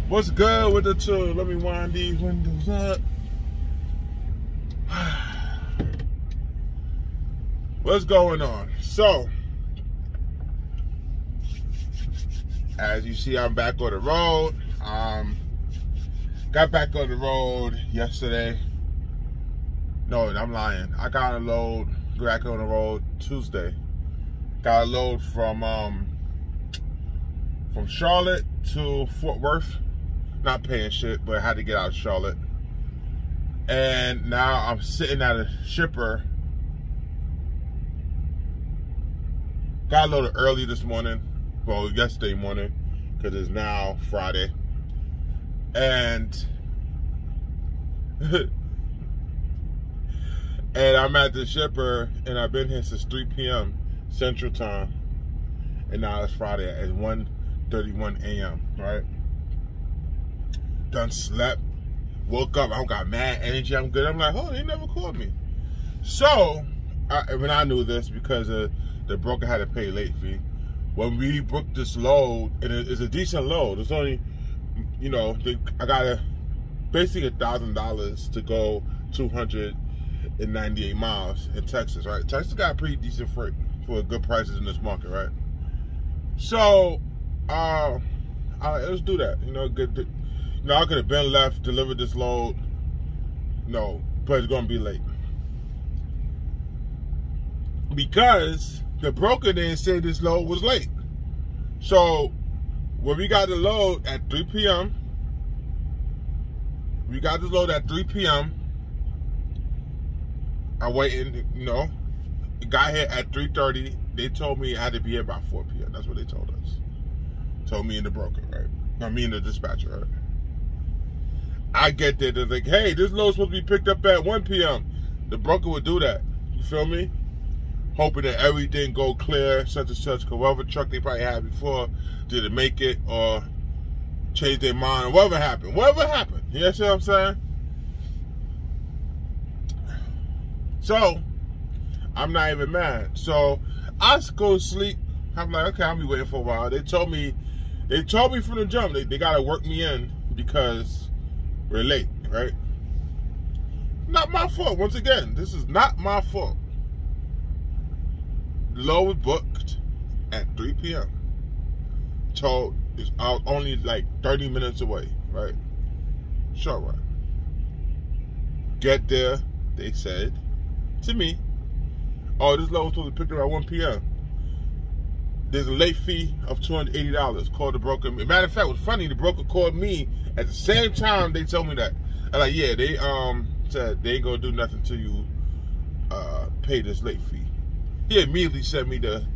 What's good with the two? Let me wind these windows up. What's going on? So, as you see, I'm back on the road. Got back on the road yesterday. No, I'm lying. I got a load back on the road Tuesday. Got a load from Charlotte to Fort Worth. Not paying shit, but I had to get out of Charlotte. And now I'm sitting at a shipper. Got loaded early this morning. Well, yesterday morning, because it's now Friday. And and I'm at the shipper, and I've been here since 3 p.m. Central Time. And now it's Friday at 1:31 a.m., right? Done slept, woke up, I got mad energy, I'm good. I'm like, oh, they never called me. So, when I knew this, because the broker had to pay late fee, when we booked this load, and it's a decent load, it's only, you know, I got basically $1,000 to go 298 miles in Texas, right? Texas got pretty decent freight for good prices in this market, right? So, let's do that, you know, good. You know, I could have been left, delivered this load. No, but it's going to be late. Because the broker didn't say this load was late. So, when we got the load at 3 p.m., I waited, you know, it got here at 3:30. They told me it had to be here by 4 p.m. That's what they told us. Told me and the broker, right? Not me and the dispatcher, right? I get there, they're like, hey, this load's supposed to be picked up at 1 p.m. The broker would do that. You feel me? Hoping that everything go clear, such and such, because whatever truck they probably had before didn't make it or change their mind, whatever happened. You know what I'm saying? So, I'm not even mad. So, I go to sleep. I'm like, okay, I'll be waiting for a while. They told me from the jump, they got to work me in because we're late, right? Not my fault. Once again, this is not my fault. The load was booked at 3 p.m. Told it's only like 30 minutes away, right? Sure, right? Get there, they said to me, oh, this load was supposed to be picked up at 1 p.m. There's a late fee of $280. Called the broker. Matter of fact, it was funny. The broker called me at the same time they told me that. I'm like, yeah, they said they ain't gonna do nothing till you pay this late fee. He immediately sent me the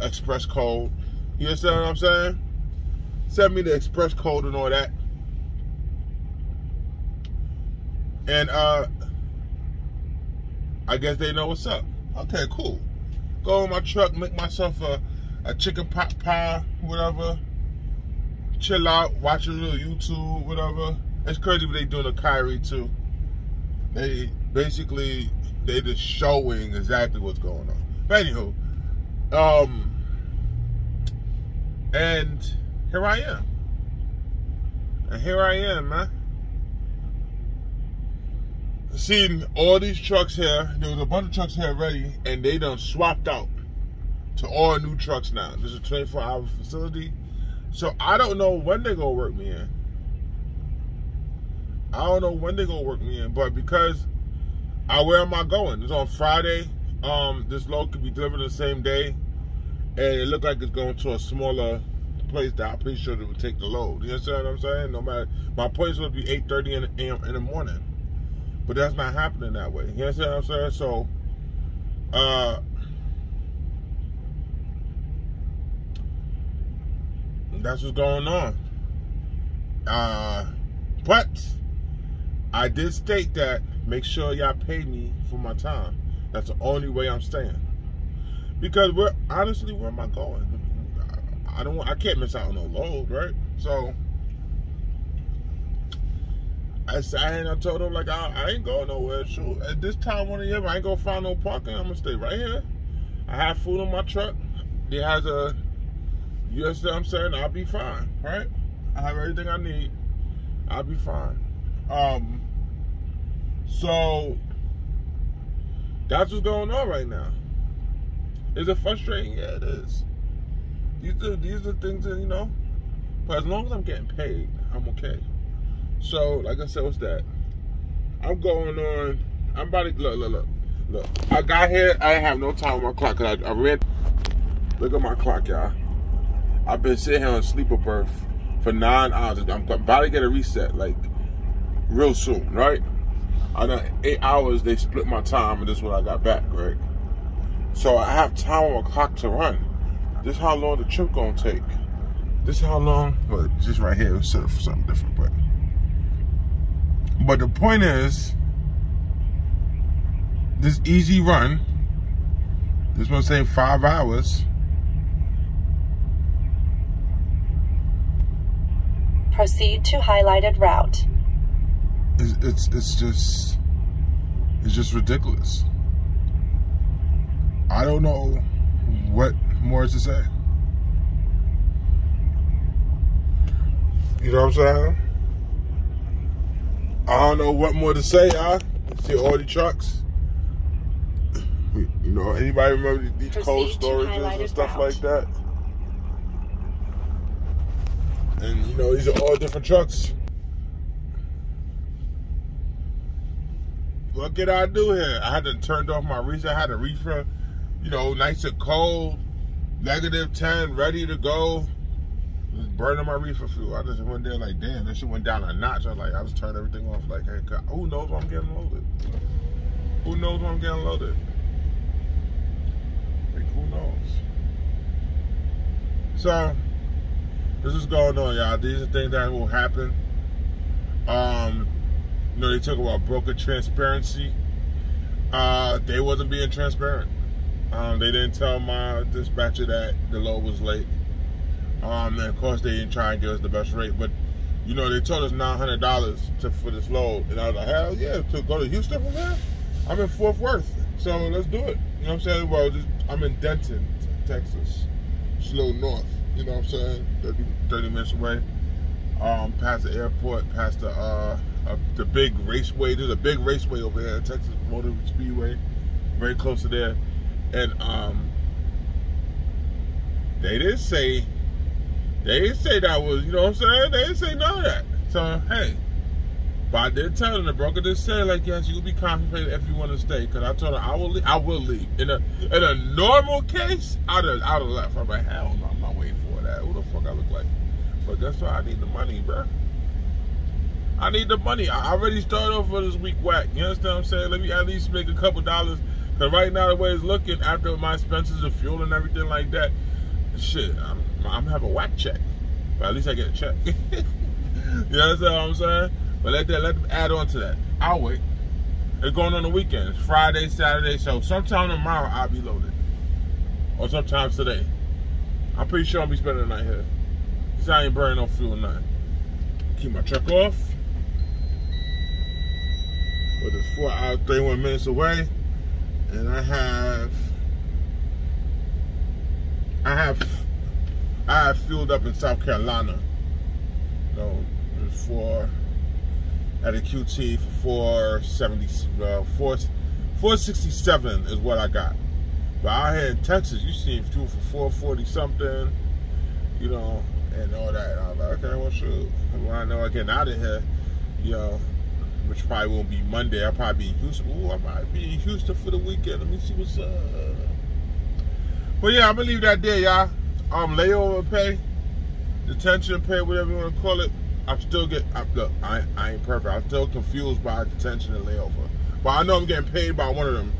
express code. You understand what I'm saying? Sent me the express code and all that. And I guess they know what's up. Okay, cool. Go in my truck, make myself a chicken pot pie, whatever. Chill out, watch a little YouTube, whatever. It's crazy what they doing to Kyrie too. They just showing exactly what's going on. But anywho, and here I am. And here I am, man. Seen all these trucks here. There was a bunch of trucks here already, and they done swapped out to all new trucks now. This is a 24-hour facility. So I don't know when they're gonna work me in. But because where am I going? It's on Friday. This load could be delivered the same day, and it looked like it's going to a smaller place that I'm pretty sure they would take the load. You understand what I'm saying? No matter, my appointment's supposed to be 8:30 a.m. in the morning. But that's not happening that way. You understand what I'm saying? So, that's what's going on. But I did state that make sure y'all pay me for my time. That's the only way I'm staying. Because where am I going? I can't miss out on no load, right? So I told them, like, I ain't going nowhere. Sure. At this time of the year, I ain't gonna find no parking. I'm gonna stay right here. I have food in my truck. It has a, you understand what I'm saying? I'll be fine, right? I have everything I need. I'll be fine. So that's what's going on right now. Is it frustrating? Yeah, it is. These are things that, you know, but as long as I'm getting paid, I'm okay. So, like I said, what's that? I'm going on. I'm about to look. I got here. I didn't have no time on my clock because I read. Look at my clock, y'all. I've been sitting here on sleeper berth for 9 hours. I'm about to get a reset, like real soon, right? I done 8 hours. They split my time, and this is what I got back, right? So I have time on my clock to run. This is how long the trip gonna take. This is how long. Well, just right here, it was set up for something different, but the point is, this easy run. This one's saying 5 hours. Proceed to highlighted route. It's just ridiculous. I don't know what more to say. You know what I'm saying? I don't know what more to say, y'all. See all the trucks. You know, anybody remember these cold storages and stuff like that? And you know, these are all different trucks. What could I do here? I had to turn off my reefer. I had a reefer, you know, nice and cold, -10, ready to go. Just burning my reefer fuel. I just went there like, damn, that shit went down a notch. I just turned everything off. Like, hey, who knows when I'm getting loaded? Who knows when I'm getting loaded? Like, who knows? So, this is going on, y'all. These are things that will happen. You know, they talk about broker transparency. They wasn't being transparent. They didn't tell my dispatcher that the load was late. And of course, they didn't try and give us the best rate. But, you know, they told us $900 for this load. And I was like, hell yeah, to go to Houston from here? I'm in Fort Worth. So let's do it. You know what I'm saying? Well, I'm in Denton, Texas. It's a little north. You know what I'm saying? 30 minutes away. Past the airport, past the big raceway. There's a big raceway over here, Texas Motor Speedway, very close to there. And they didn't say that was, you know what I'm saying? They didn't say none of that. So hey, but I did tell them, the broker did say, like, yes, you'll be compensated if you want to stay. Because I told her I will leave. In a normal case, I'd have left. I'm like, hell no, I'm not waiting for that. Who the fuck I look like? But guess what? I need the money, bro. I need the money. I already started off for this week whack. You understand what I'm saying? Let me at least make a couple dollars. Because right now, the way it's looking, after my expenses of fuel and everything like that, shit, I'm have a whack check. But at least I get a check. You understand what I'm saying? But let them add on to that. I'll wait. It's going on the weekends. Friday, Saturday. So sometime tomorrow, I'll be loaded. Or sometimes today. I'm pretty sure I'll be spending the night here. Because I ain't burning no fuel or nothing. Keep my truck off. But it's 4 hours, 31 minutes away. And I have fueled up in South Carolina. You know, at a QT for 467 is what I got. But out here in Texas, you see fuel for 440 something, you know, and all that. And I was like, okay, well, shoot. When I know I'm getting out of here, you know, which probably won't be Monday. I'll probably be in Houston. Ooh, I might be in Houston for the weekend. Let me see what's up. But yeah, I'm gonna leave that there, y'all. Layover pay, detention pay, whatever you want to call it. Look, I ain't perfect. I'm still confused by detention and layover. But I know I'm getting paid by one of them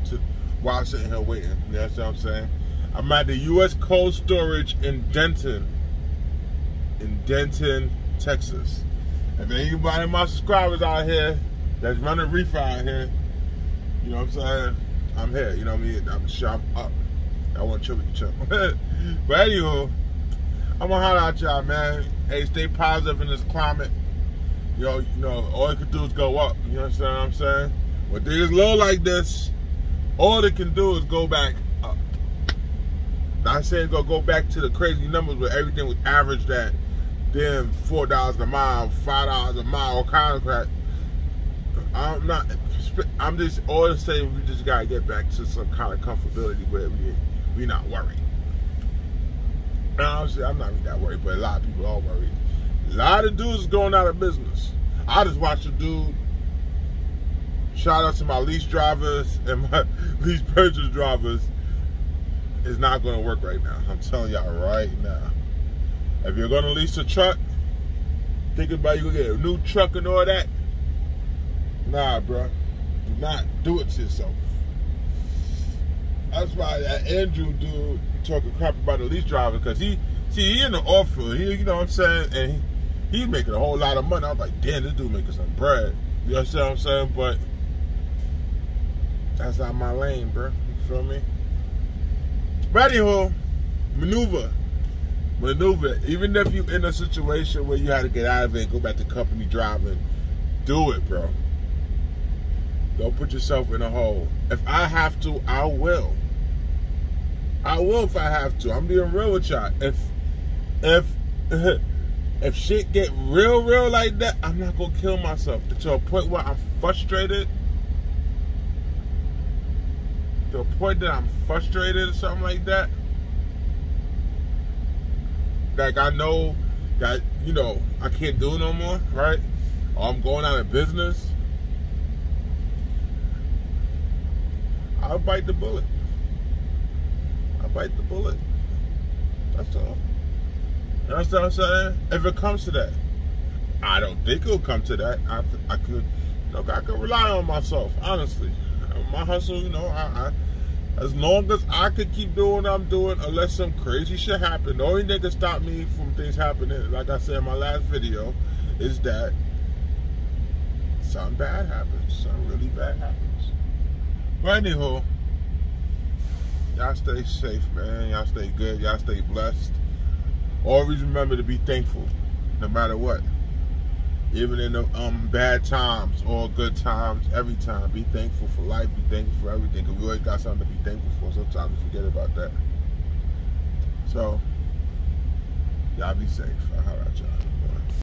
while I'm sitting here waiting. You know what I'm saying? I'm at the U.S. Cold Storage in Denton, Texas. If anybody of my subscribers out here that's running reefer out here, you know what I'm saying? I'm here. You know what I mean? I'm sure I'm up. I want to chill with you. But anywho, I'm gonna holler at y'all, man. Hey, stay positive in this climate. You know, all it can do is go up. You understand what I'm saying? When things low like this, all it can do is go back up. Not saying go back to the crazy numbers where everything was averaged at damn $4 a mile, $5 a mile, all kind of crap. I'm just all the same. We just gotta get back to some kind of comfortability where we not worried. And honestly, I'm not really that worried, but a lot of people are worried. A lot of dudes is going out of business. I just watched a dude. Shout out to my lease drivers and my lease purchase drivers. It's not going to work right now. I'm telling y'all right now. If you're going to lease a truck, think about you going to get a new truck and all that. Nah, bro. Do not do it to yourself. That's why that Andrew dude talking crap about the lease driver, because he in the off field. You know what I'm saying? And he making a whole lot of money. I was like, damn, this dude making some bread. You understand what I'm saying? But that's not my lane, bro. You feel me? But anyhow, maneuver. Even if you're in a situation where you had to get out of it and go back to company driving, do it, bro. Don't put yourself in a hole. If I have to, I will. I will if I have to. I'm being real with y'all. If shit get real like that, I'm not gonna kill myself to a point where I'm frustrated. To a point that I'm frustrated or something like that. Like I know that, you know, I can't do no more, right? Or I'm going out of business. I'll bite the bullet. Bite the bullet. That's all. You know what I'm saying? If it comes to that, I don't think it'll come to that. I could rely on myself. Honestly, my hustle. You know, as long as I could keep doing what I'm doing, unless some crazy shit happen. The only thing that can stop me from things happening, like I said in my last video, is that something bad happens. Something really bad happens. But anyhow. Y'all stay safe, man. Y'all stay good. Y'all stay blessed. Always remember to be thankful, no matter what. Even in the bad times or good times, every time. Be thankful for life. Be thankful for everything. Because we always got something to be thankful for. Sometimes we forget about that. So, y'all be safe. I'll holler at y'all.